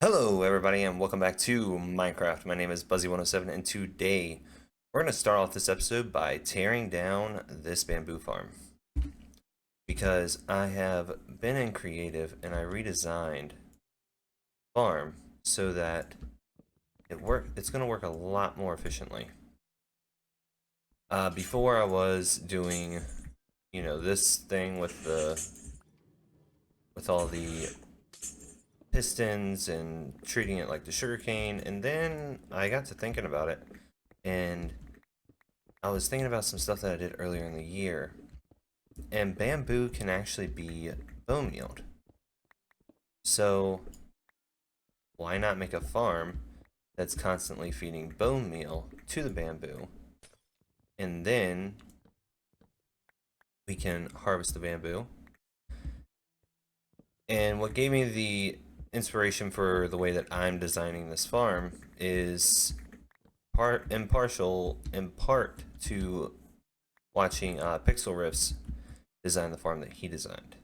Hello everybody and welcome back to Minecraft. My name is Buzzy107 and today we're going to start off this episode by tearing down this bamboo farm. Because I have been in creative and I redesigned farm so that it's going to work a lot more efficiently. Before I was doing, this thing with all the pistons and treating it like the sugarcane, and then I got to thinking about it and I was thinking about some stuff that I did earlier in the year, and bamboo can actually be bone mealed. So, why not make a farm that's constantly feeding bone meal to the bamboo, and then we can harvest the bamboo? And what gave me the inspiration for the way that I'm designing this farm is in part to watching Pixel Riffs design the farm that he designed.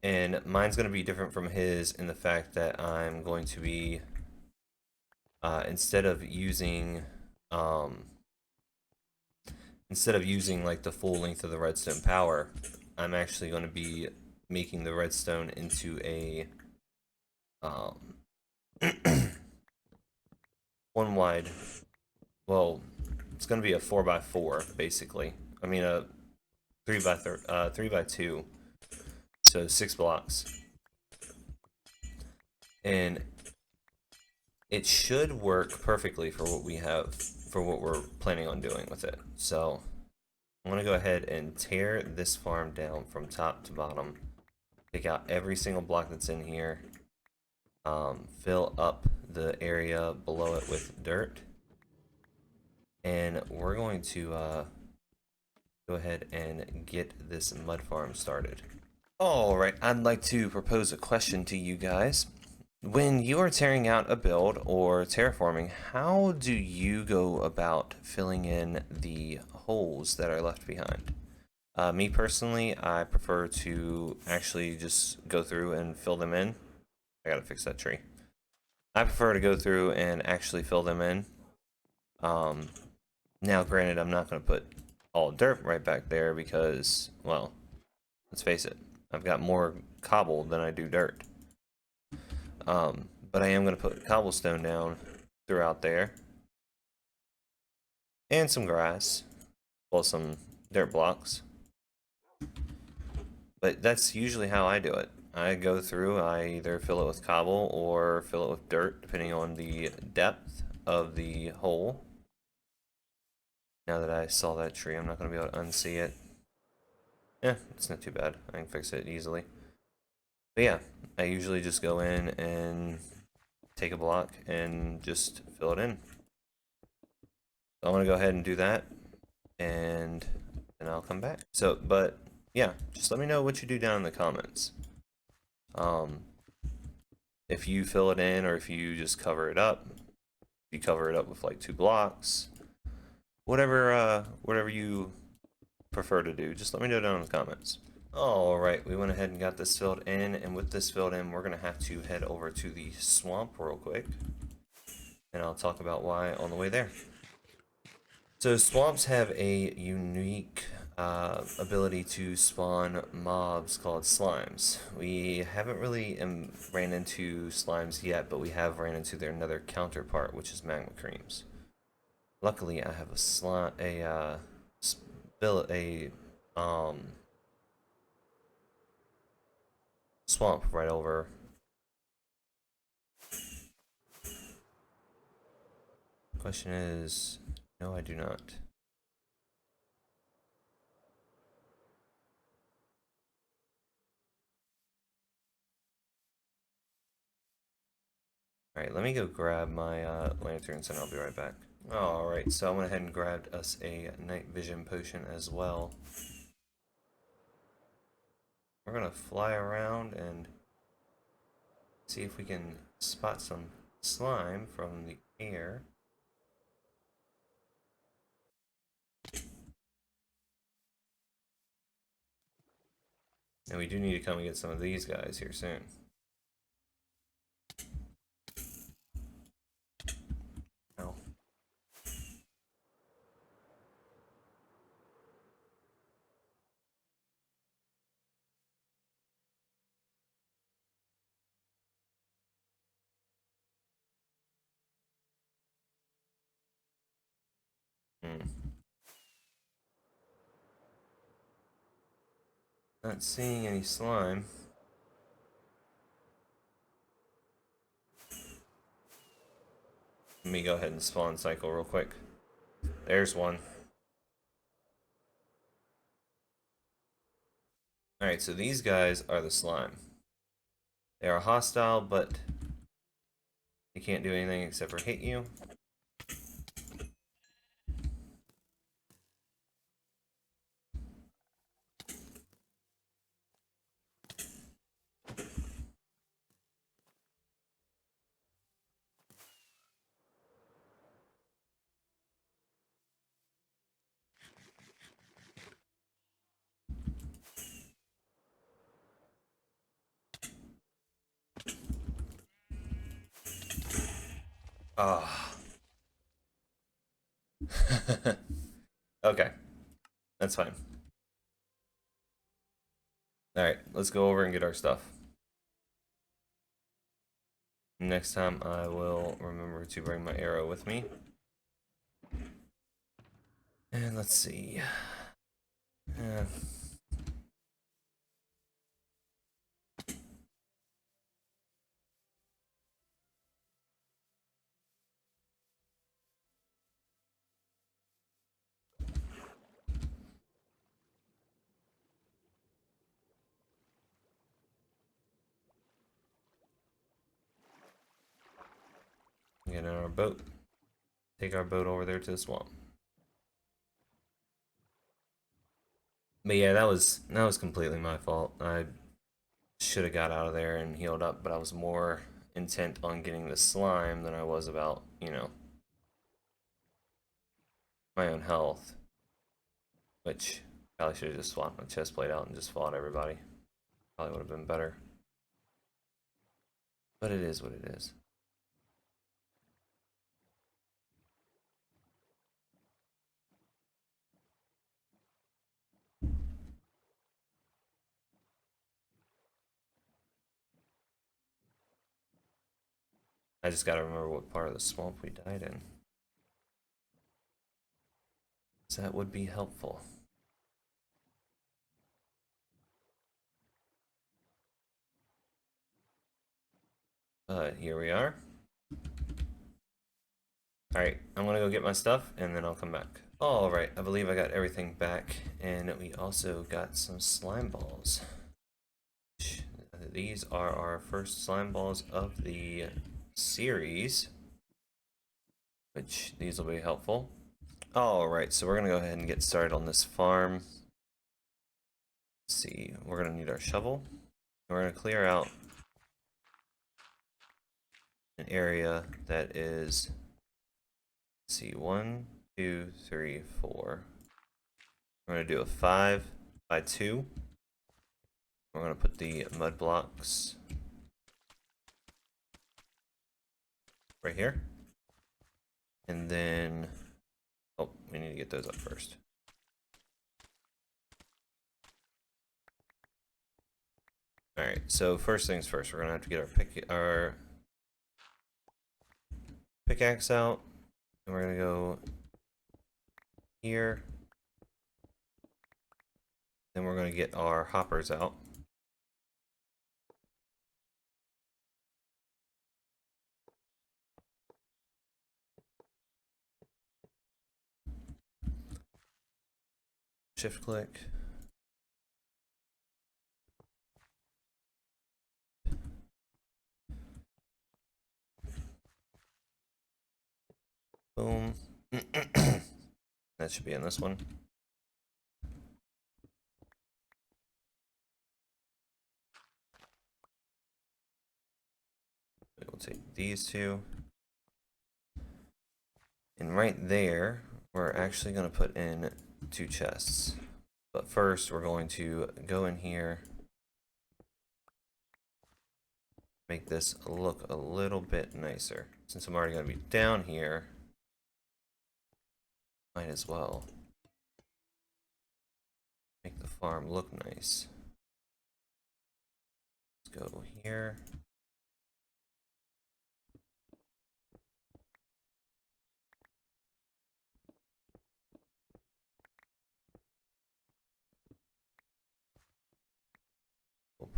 And mine's going to be different from his in the fact that I'm going to be, instead of using, um, like the full length of the redstone power, I'm actually going to be making the redstone into a, um, one wide, well, it's going to be a 4x4 basically. I mean a 3x2, so 6 blocks. And it should work perfectly for what we're planning on doing with it. So I'm going to go ahead and tear this farm down from top to bottom. Take out every single block that's in here. Fill up the area below it with dirt. And we're going to go ahead and get this mud farm started. Alright, I'd like to propose a question to you guys. When you are tearing out a build or terraforming, how do you go about filling in the holes that are left behind? Me personally, I prefer to actually just go through and fill them in. I gotta fix that tree. I prefer to go through and actually fill them in. Um, Now, granted, I'm not gonna put all dirt right back there because, well, let's face it, I've got more cobble than I do dirt. But I am gonna put cobblestone down throughout there and some grass, well, some dirt blocks. But that's usually how I do it. I go through, I either fill it with cobble or fill it with dirt, depending on the depth of the hole. Now that I saw that tree, I'm not going to be able to unsee it. It's not too bad. I can fix it easily. But yeah, I usually just go in and take a block and just fill it in. So I'm going to go ahead and do that, and then I'll come back. So, but yeah, just let me know what you do down in the comments. Um, if you fill it in or if you just cover it up. If you cover it up with like 2 blocks, whatever you prefer to do, just let me know down in the comments. Alright, we went ahead and got this filled in, and with this filled in, we're going to have to head over to the swamp real quick, and I'll talk about why on the way there. So swamps have a unique ability to spawn mobs called slimes. We haven't really ran into slimes yet, but we have ran into their nether counterpart, which is magma creams. Luckily, I have a swamp right over. Question is, no, I do not. Alright, let me go grab my lanterns and I'll be right back. Alright, so I went ahead and grabbed us a night vision potion as well. We're gonna fly around and see if we can spot some slime from the air. And we do need to come and get some of these guys here soon. Not seeing any slime. Let me go ahead and spawn cycle real quick. There's one. Alright, so these guys are the slime. They are hostile, but they can't do anything except for hit you. Ah. Okay, that's fine. Alright, let's go over and get our stuff. Next time I will remember to bring my arrow with me. And let's see. Get in our boat. Take our boat over there to the swamp. But yeah, that was completely my fault. I should have got out of there and healed up, but I was more intent on getting the slime than I was about, you know, my own health. Which probably should have just swapped my chest plate out and just fought everybody. Probably would have been better. But it is what it is. I just gotta remember what part of the swamp we died in. So that would be helpful. Here we are. Alright, I'm gonna go get my stuff and then I'll come back. Alright, I believe I got everything back, and we also got some slime balls. These are our first slime balls of the series, which these will be helpful. Alright, so we're gonna go ahead and get started on this farm. Let's see, we're gonna need our shovel. We're gonna clear out an area that is, let's see, 1, 2, 3, 4. We're gonna do a 5 by 2. We're gonna put the mud blocks right here. And then, oh, we need to get those up first. Alright, so first things first, we're gonna have to get our pickaxe out. And we're gonna go here. Then we're gonna get our hoppers out. Shift click. Boom. That should be in this one. We'll take these two. And right there, we're actually going to put in 2 chests. But first, we're going to go in here, make this look a little bit nicer. Since I'm already going to be down here, might as well make the farm look nice. Let's go here.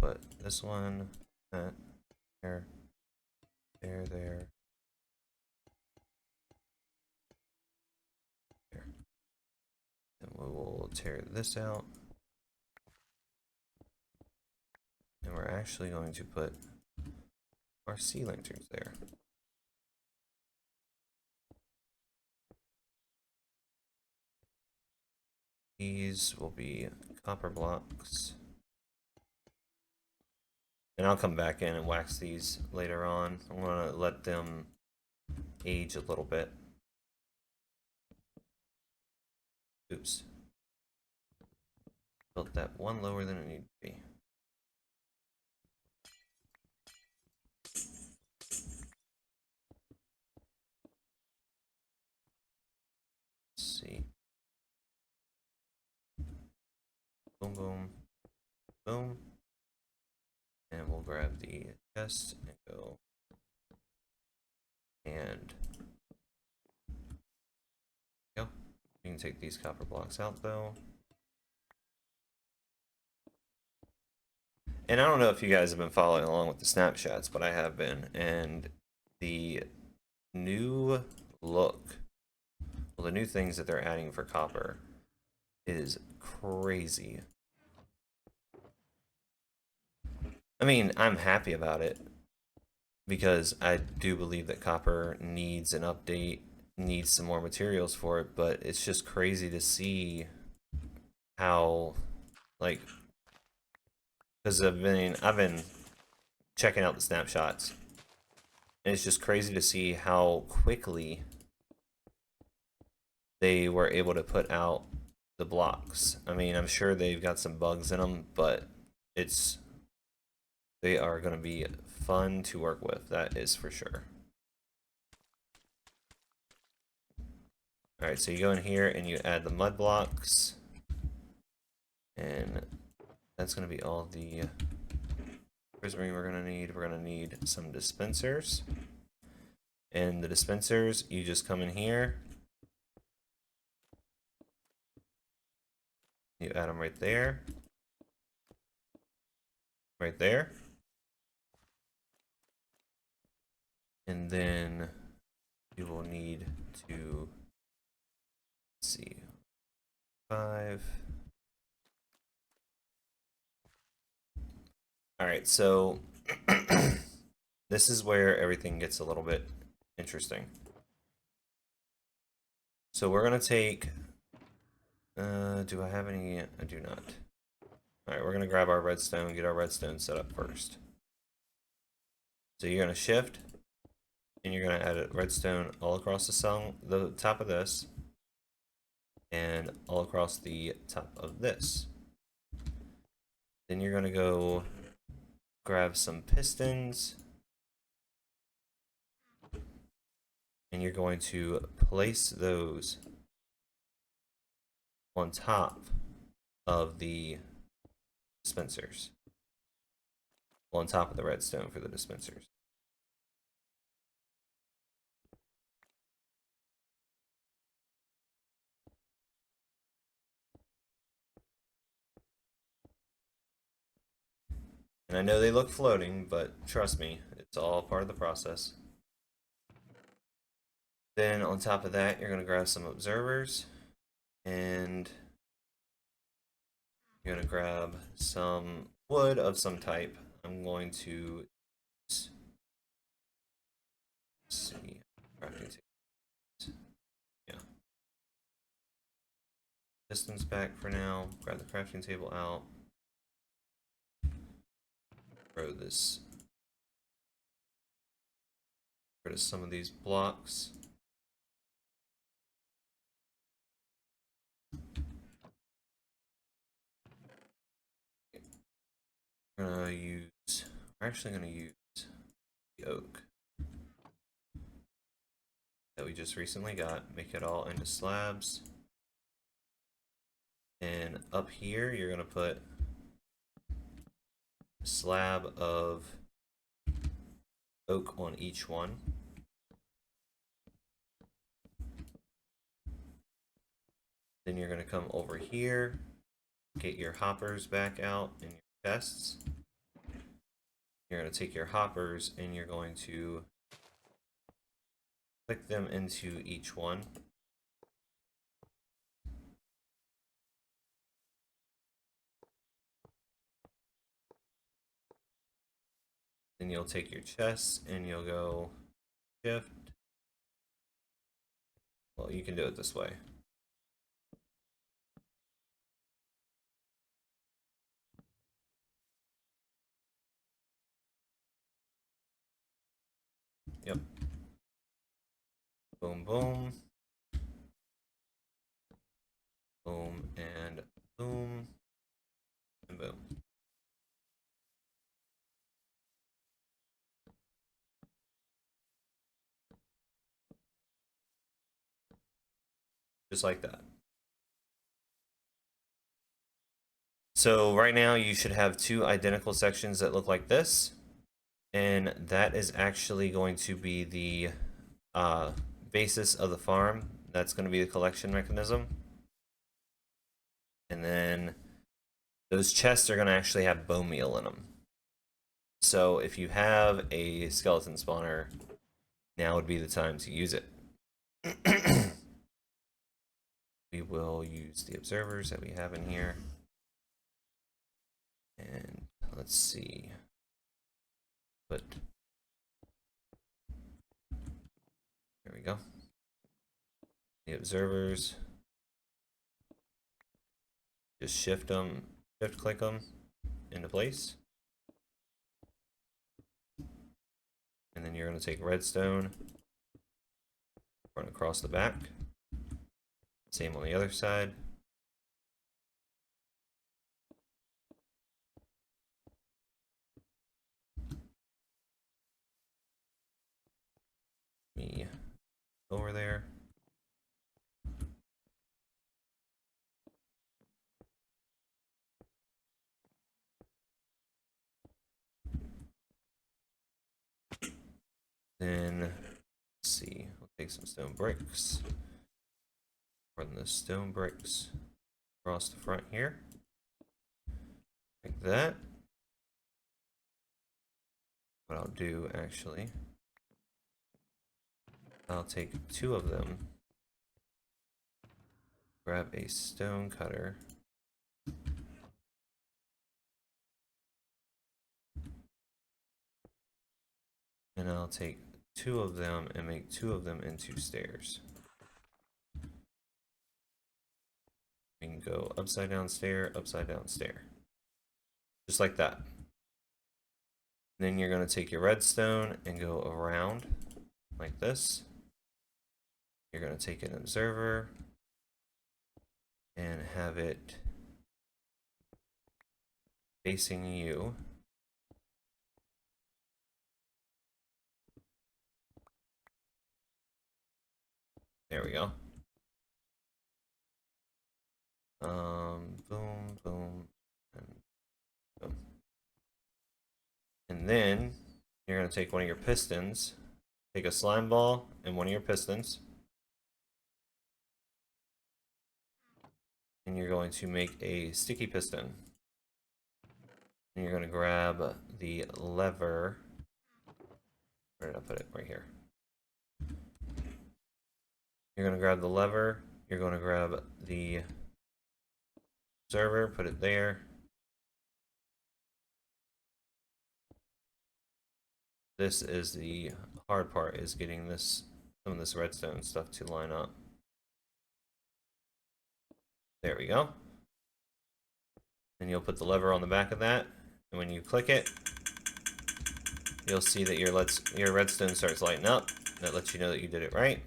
put this one, that, there, there, there. There. And we will tear this out. And we're actually going to put our sea lanterns there. These will be copper blocks. And I'll come back in and wax these later on. I want to let them age a little bit. Oops. Built that one lower than it needed to be. Let's see. Boom, boom, boom. And we'll grab the chest and go. And go. You can take these copper blocks out though. And I don't know if you guys have been following along with the snapshots, but I have been. And the new look, well, the new things that they're adding for copper is crazy. I mean, I'm happy about it because I do believe that copper needs an update, needs some more materials for it, but it's just crazy to see how, like, because I've been checking out the snapshots, and it's just crazy to see how quickly they were able to put out the blocks. I mean, I'm sure they've got some bugs in them, but they are going to be fun to work with, that is for sure. Alright, so you go in here and you add the mud blocks, and that's going to be all the prismarine we're going to need. We're going to need some dispensers, and the dispensers, you just come in here, you add them right there, right there. And then you will need to, let's see, 5. Alright, so this is where everything gets a little bit interesting. So we're going to take, do I have any? I do not. Alright, we're going to grab our redstone, get our redstone set up first. So you're going to shift, and you're going to add a redstone all across the top of this, and all across the top of this. Then you're going to go grab some pistons, and you're going to place those on top of the dispensers, on top of the redstone for the dispensers. And I know they look floating, but trust me, it's all part of the process. Then on top of that, you're going to grab some observers, and you're going to grab some wood of some type. I'm going to see, crafting tables. Yeah. Pistons back for now. Grab the crafting table out. Throw this. Rid of some of these blocks. We're actually gonna use the oak that we just recently got, make it all into slabs. And up here, you're gonna put a slab of oak on each one. Then you're gonna come over here, get your hoppers back out in your chests. You're going to take your hoppers and you're going to click them into each one. Then you'll take your chest and you'll go shift. Well, you can do it this way. Yep. Boom, boom. Boom, and boom. And boom. Just like that. So right now you should have two identical sections that look like this. And that is actually going to be the basis of the farm. That's going to be the collection mechanism. And then those chests are going to actually have bone meal in them. So if you have a skeleton spawner, now would be the time to use it. We will use the observers that we have in here. And let's see. There we go. The observers. Just shift click them into place. And then you're going to take redstone, run across the back. Same on the other side. Me over there. Then, let's see, we'll take some stone bricks. Run the stone bricks across the front here. Like that. What I'll do, actually, I'll take two of them, grab a stone cutter, and I'll take two of them and make two of them into stairs. We can go upside down stair, just like that. Then you're going to take your redstone and go around like this. You're going to take an observer and have it facing you. There we go. Boom, boom, and boom. And then you're going to take one of your pistons, take a slime ball and one of your pistons, and you're going to make a sticky piston. And you're going to grab the lever. Where did I put it? Right here. You're going to grab the lever. You're going to grab the observer, put it there. This is the hard part, is getting some of this redstone stuff to line up. There we go. Then you'll put the lever on the back of that, and when you click it, you'll see that your redstone starts lighting up. That lets you know that you did it right.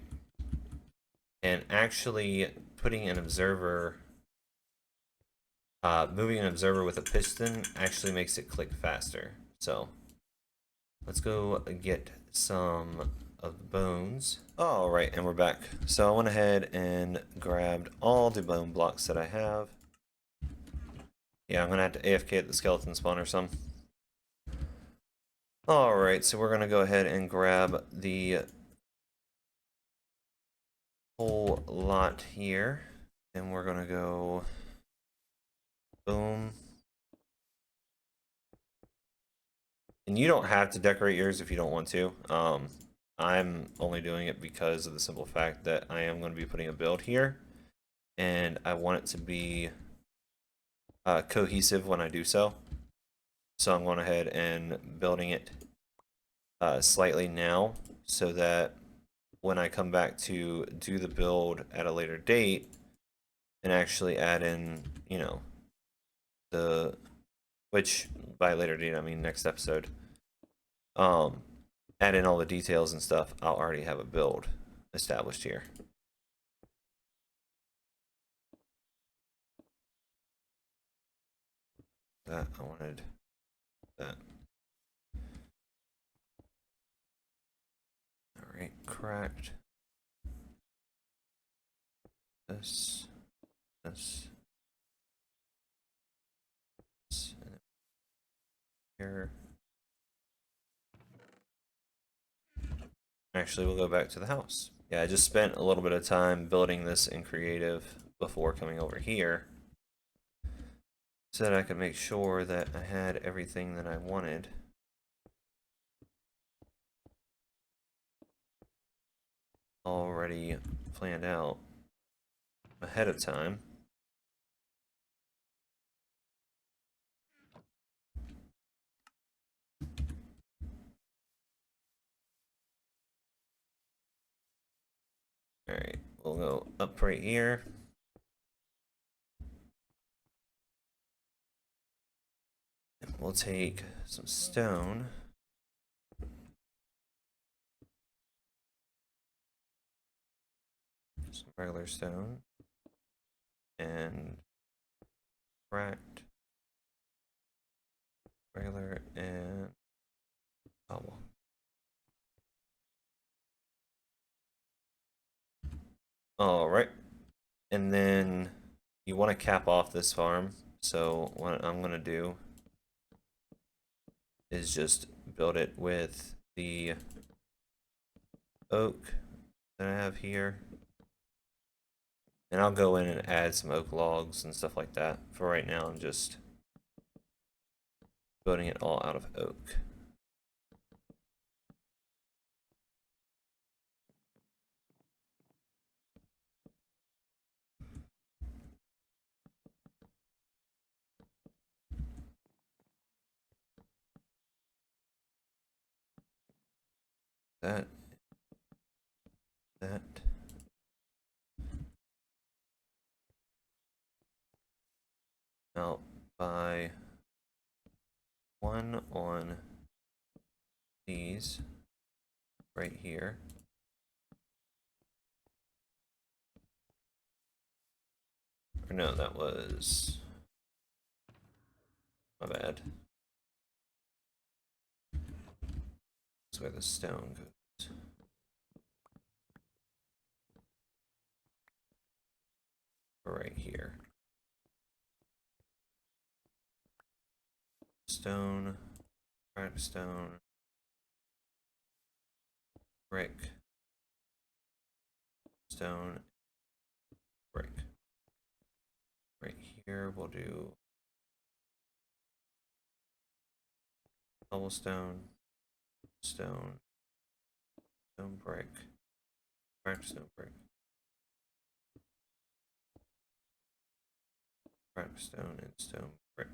And actually putting an observer, moving an observer with a piston actually makes it click faster. So let's go get some of the bones. All right, and we're back. So I went ahead and grabbed all the bone blocks that I have. Yeah, I'm gonna have to AFK at the skeleton spawner some. All right, so we're gonna go ahead and grab the whole lot here, and we're gonna go boom, And you don't have to decorate yours if you don't want to. I'm only doing it because of the simple fact that I am going to be putting a build here, and I want it to be cohesive when I do so. So I'm going ahead and building it slightly now so that when I come back to do the build at a later date and actually add in, you know, the, which by later date I mean next episode, add in all the details and stuff, I'll already have a build established here. That I wanted that. All right, cracked. This, this, this, and here. Actually, we'll go back to the house. Yeah, I just spent a little bit of time building this in creative before coming over here, so that I could make sure that I had everything that I wanted. Already planned out ahead of time. Alright, we'll go up right here. And we'll take some stone. Some regular stone. And cracked. Regular and cobble. Alright. And then you want to cap off this farm. So what I'm going to do is just build it with the oak that I have here. And I'll go in and add some oak logs and stuff like that. For right now, I'm just building it all out of oak. That out by one on these right here. Or no, that was my bad. That's where the stone goes. Right here. Stone, cracked stone, brick, stone, brick. Right here we'll do cobblestone, stone, stone brick, cracked stone brick, cracked stone, and stone brick.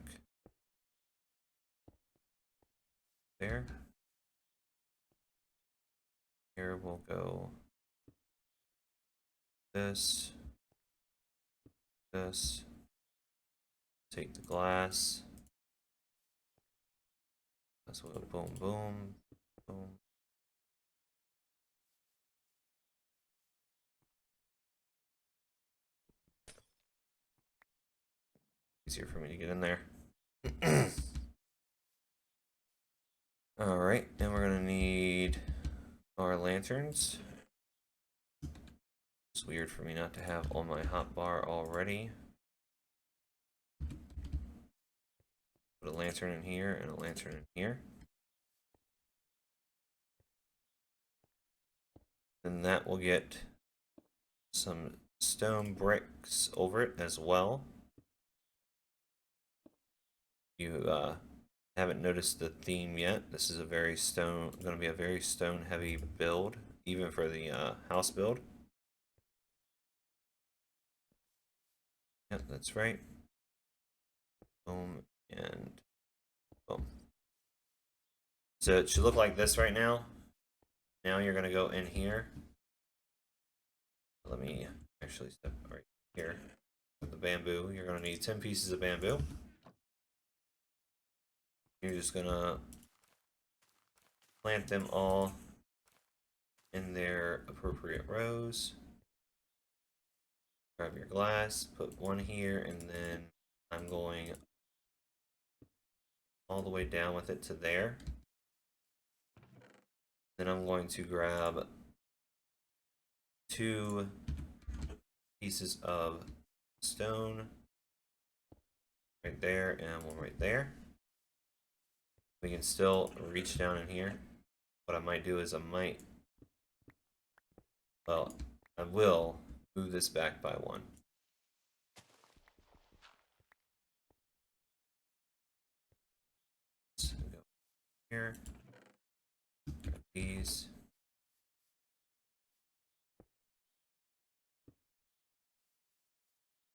There. Here we'll go this, this, take the glass. That's what, boom, boom, boom. Easier for me to get in there. Alright, and we're gonna need our lanterns. It's weird for me not to have on my hotbar already. Put a lantern in here and a lantern in here. Then that will get some stone bricks over it as well. You haven't noticed the theme yet, this is a very going to be a very stone heavy build, even for the house build. Yep, that's right. Boom and boom. So it should look like this right now. Now you're going to go in here. Let me actually step right here with the bamboo. You're going to need 10 pieces of bamboo. You're just going to plant them all in their appropriate rows. Grab your glass, put one here, and then I'm going all the way down with it to there. Then I'm going to grab 2 pieces of stone right there and one right there. We can still reach down in here. What I might do is I will move this back by 1. So go here, grab these.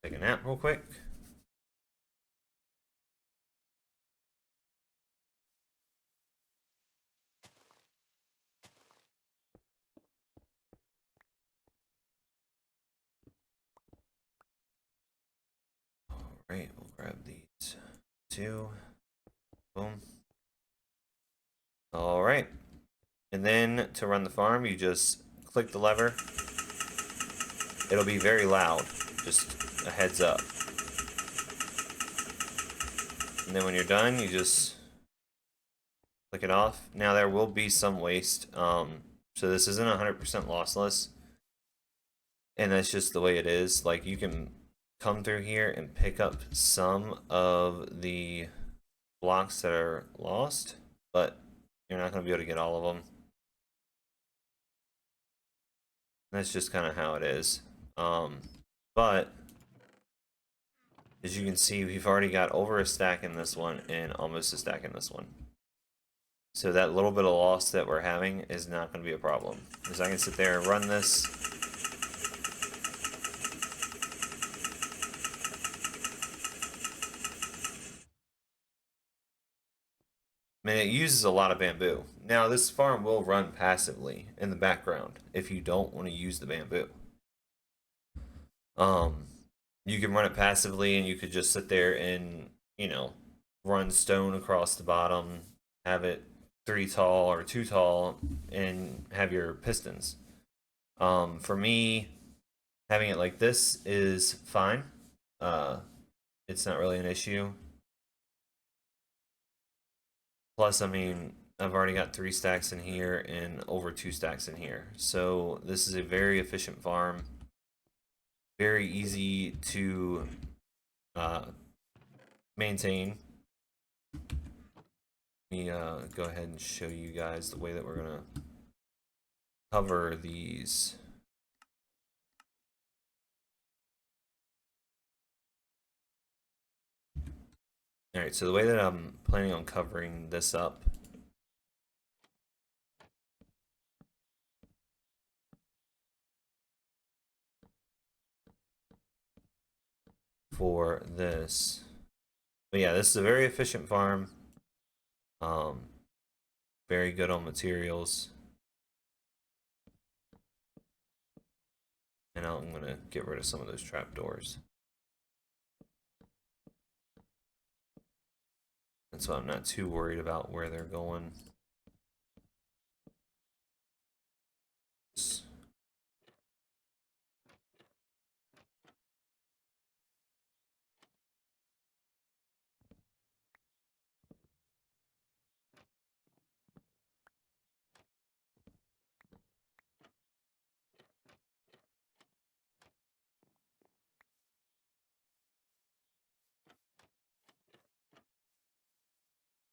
Take a nap real quick. Alright, we'll grab these 2. Boom. Alright. And then to run the farm, you just click the lever. It'll be very loud, just a heads up. And then when you're done, you just click it off. Now there will be some waste, so this isn't 100% lossless. And that's just the way it is. Like, you can come through here and pick up some of the blocks that are lost, but you're not going to be able to get all of them. That's just kind of how it is. But as you can see, we've already got over a stack in this one and almost a stack in this one. So that little bit of loss that we're having is not going to be a problem. Because I can sit there and run this. I mean, it uses a lot of bamboo. Now, this farm will run passively in the background if you don't want to use the bamboo. You can run it passively, and you could just sit there and, you know, run stone across the bottom, have it 3 tall or 2 tall, and have your pistons. For me, having it like this is fine. It's not really an issue. Plus, I mean, I've already got 3 stacks in here and over 2 stacks in here. So this is a very efficient farm. Very easy to maintain. Let me go ahead and show you guys the way that we're going to cover these. Alright, so the way that I'm planning on covering this up for this. But yeah, this is a very efficient farm. Very good on materials. And I'm going to get rid of some of those trapdoors. And so I'm not too worried about where they're going.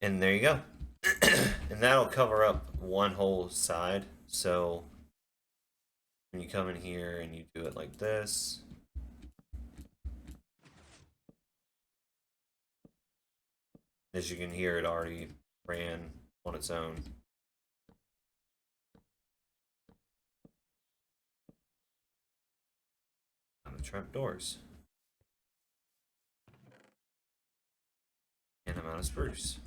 And there you go. And that'll cover up one whole side. So when you come in here and you do it like this, As you can hear, it already ran on its own. Trapdoors. And I'm out of spruce.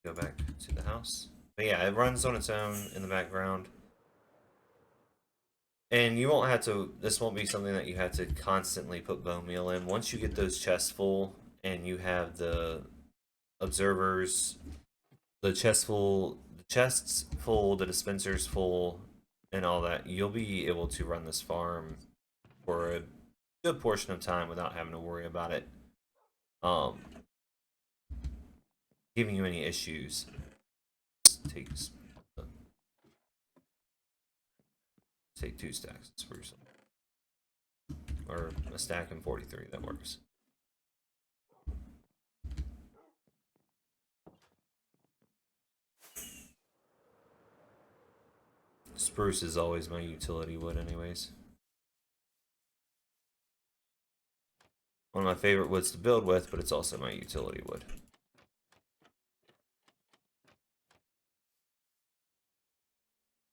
Go back to the house. But yeah, it runs on its own in the background. And you won't have to, this won't be something that you have to constantly put bone meal in. Once you get those chests full and you have the observers, the chests full, the dispensers full, and all that, you'll be able to run this farm for a good portion of time without having to worry about it giving you any issues. Take 2 stacks of spruce, or a stack and 43. That works. Spruce is always my utility wood, anyways. One of my favorite woods to build with, but it's also my utility wood.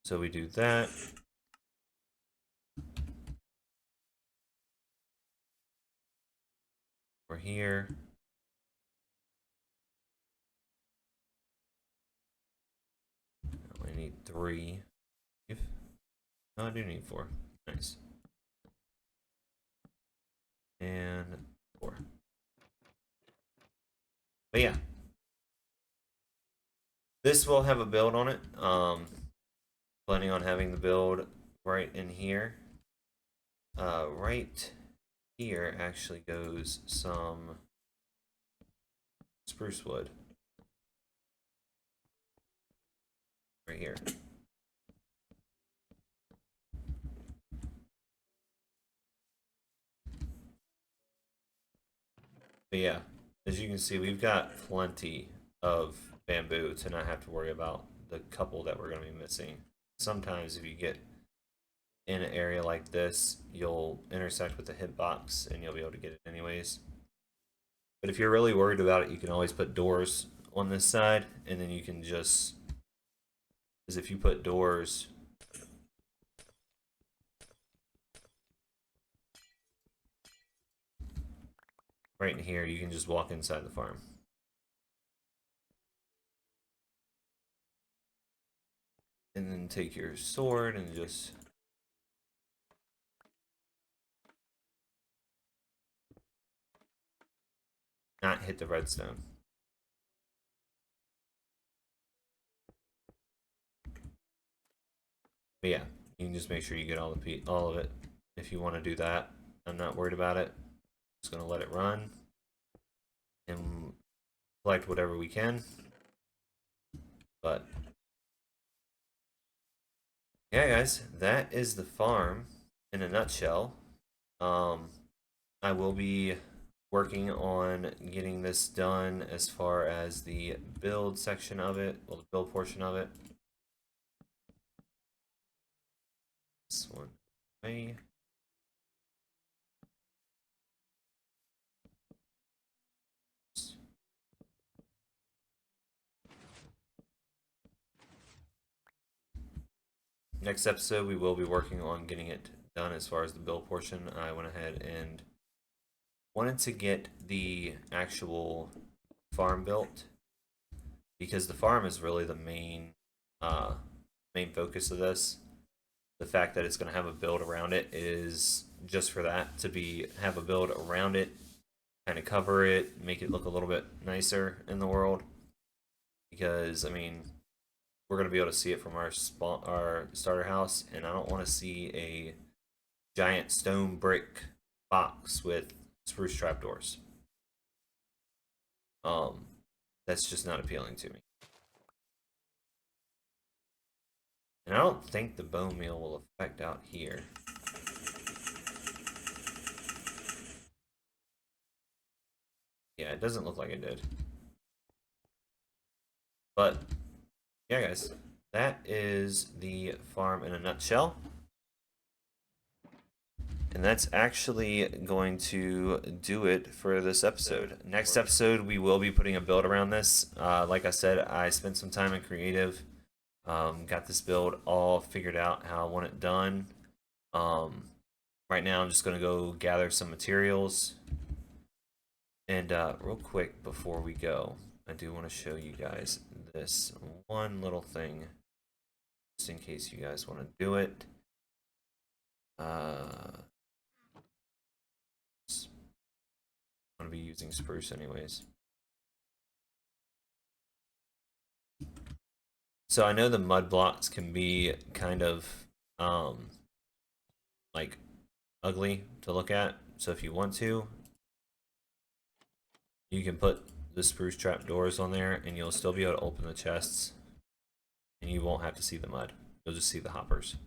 So we do that. We're here. I need 3. No, I do need 4. Nice. And 4. But yeah. This will have a build on it. Planning on having the build right in here. Right here actually goes some spruce wood. Right here. But yeah, as you can see, we've got plenty of bamboo to not have to worry about the couple that we're going to be missing. Sometimes if you get in an area like this, you'll intersect with the hitbox and you'll be able to get it anyways. But if you're really worried about it, you can always put doors on this side, and then you can just, because if you put doors right in here, you can just walk inside the farm. And then take your sword and just not hit the redstone. But yeah, you can just make sure you get all of it if you want to do that. I'm not worried about it. Just gonna let it run and collect whatever we can. But yeah, guys, that is the farm in a nutshell. I will be working on getting this done as far as the build section of it, well, the build portion of it. This one, okay. Next episode, we will be working on getting it done as far as the build portion. I went ahead and wanted to get the actual farm built because the farm is really the main focus of this. The fact that it's going to have a build around it is just for that, to have a build around it, kind of cover it, make it look a little bit nicer in the world. Because I mean, we're going to be able to see it from our starter house, and I don't want to see a giant stone brick box with spruce trapdoors. That's just not appealing to me. And I don't think the bone meal will affect out here. Yeah, it doesn't look like it did. But yeah, guys, that is the farm in a nutshell. And that's actually going to do it for this episode. Next episode, we will be putting a build around this. Like I said, I spent some time in creative, got this build all figured out how I want it done. Right now, I'm just going to go gather some materials. And real quick before we go, I do want to show you guys this one little thing, just in case you guys want to do it. I'm going to be using spruce anyways. So I know the mud blocks can be kind of like ugly to look at. So if you want to, you can put the spruce trap doors on there and you'll still be able to open the chests and you won't have to see the mud. You'll just see the hoppers.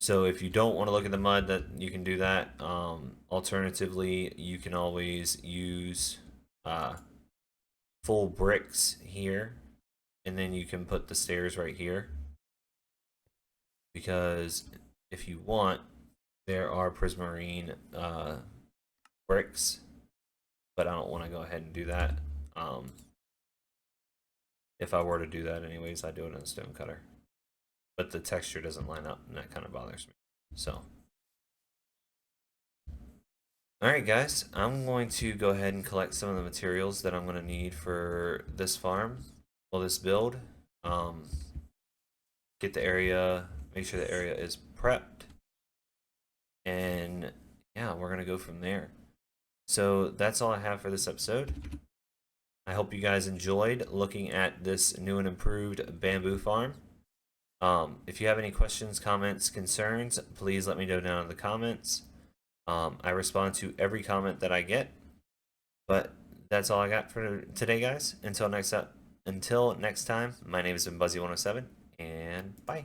So if you don't want to look at the mud, that you can do that. Alternatively, you can always use full bricks here, and then you can put the stairs right here. Because if you want, there are prismarine bricks, but I don't want to go ahead and do that. If I were to do that anyways, I'd do it in a stone cutter. But the texture doesn't line up, and that kind of bothers me. So, alright guys, I'm going to go ahead and collect some of the materials that I'm going to need for this farm, well, this build. Get the area, make sure the area is prepped, and yeah, we're going to go from there. So that's all I have for this episode. I hope you guys enjoyed looking at this new and improved bamboo farm. If you have any questions, comments, concerns, please let me know down in the comments. I respond to every comment that I get. But that's all I got for today, guys. Until next time, my name has been Buzzy107, and bye.